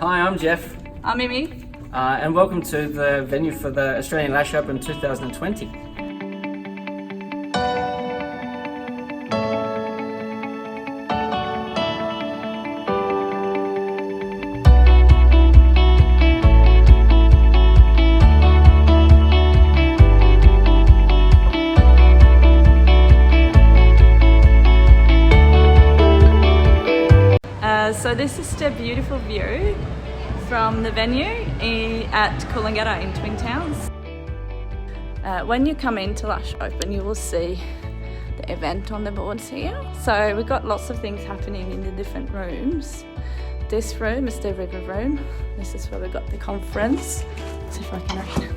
Hi, I'm Jeff. I'm Mimi. And welcome to the venue for the Australian Lash Open 2020. So this is the beautiful view from the venue at Coolangatta in Twin Towns. When you come into Lash Open, you will see the event on the boards here. So we've got lots of things happening in the different rooms. This room is the river room. This is where we got the conference. Let's see if I can read.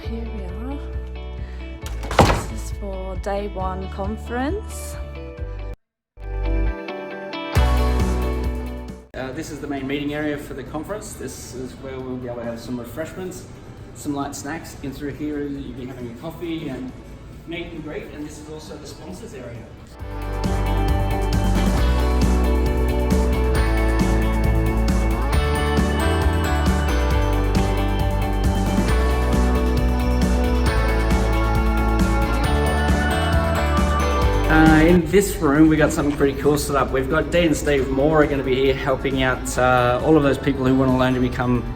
Here we are. This is for day one conference. This is the main meeting area for the conference. This is where we'll be able to have some refreshments, some light snacks. In through here, you'll be having a coffee and meet and greet, and this is also the sponsors area. In this room we got something pretty cool set up. We've got Dee and Steve Moore are going to be here helping out all of those people who want to learn to become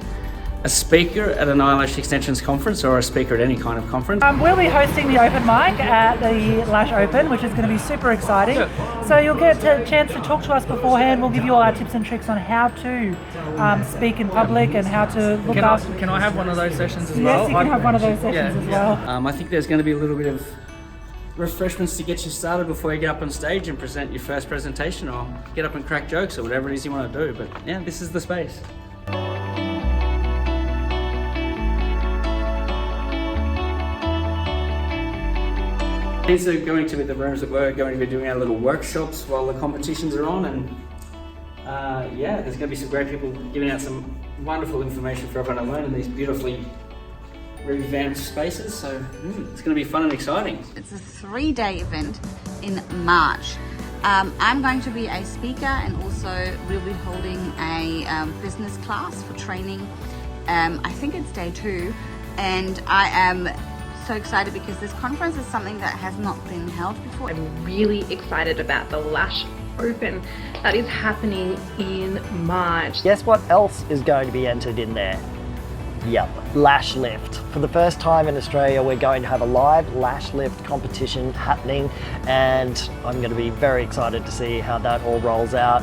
a speaker at an eyelash extensions conference or a speaker at any kind of conference. We'll be hosting the open mic at the Lash Open, which is going to be super exciting. So you'll get a chance to talk to us beforehand. We'll give you all our tips and tricks on how to speak in public and how to look after. Can I have one of those sessions as well? Yes, you can have one of those sessions as well. I think there's going to be a little bit of refreshments to get you started before you get up on stage and present your first presentation, or get up and crack jokes, or whatever it is you want to do. But yeah, this is the space. These are going to be the rooms that we're going to be doing our little workshops while the competitions are on, and yeah, there's going to be some great people giving out some wonderful information for everyone to learn in these beautifully revamped spaces, so it's going to be fun and exciting. It's a 3-day event in March. I'm going to be a speaker, and also we'll be holding a business class for training. I think it's day 2, and I am so excited because this conference is something that has not been held before. I'm really excited about the Lash Open that is happening in March. Guess what else is going to be entered in there? Yep, Lash Lift. For the first time in Australia, we're going to have a live Lash Lift competition happening, and I'm going to be very excited to see how that all rolls out.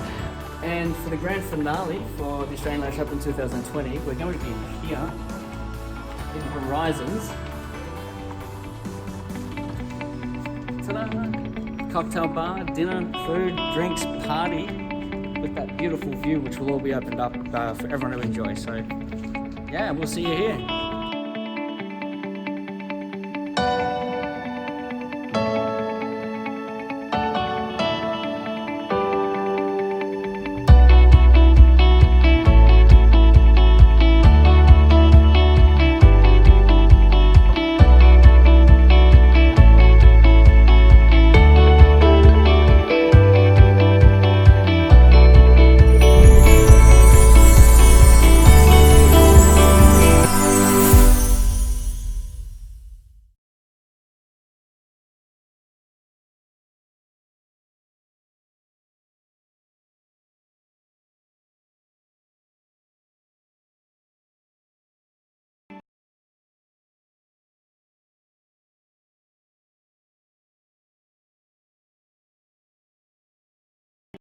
And for the grand finale for the Australian Lash Open 2020, we're going to be here in Horizons. Ta-da! Cocktail bar, dinner, food, drinks, party, with that beautiful view which will all be opened up for everyone to enjoy. So yeah, we'll see you here.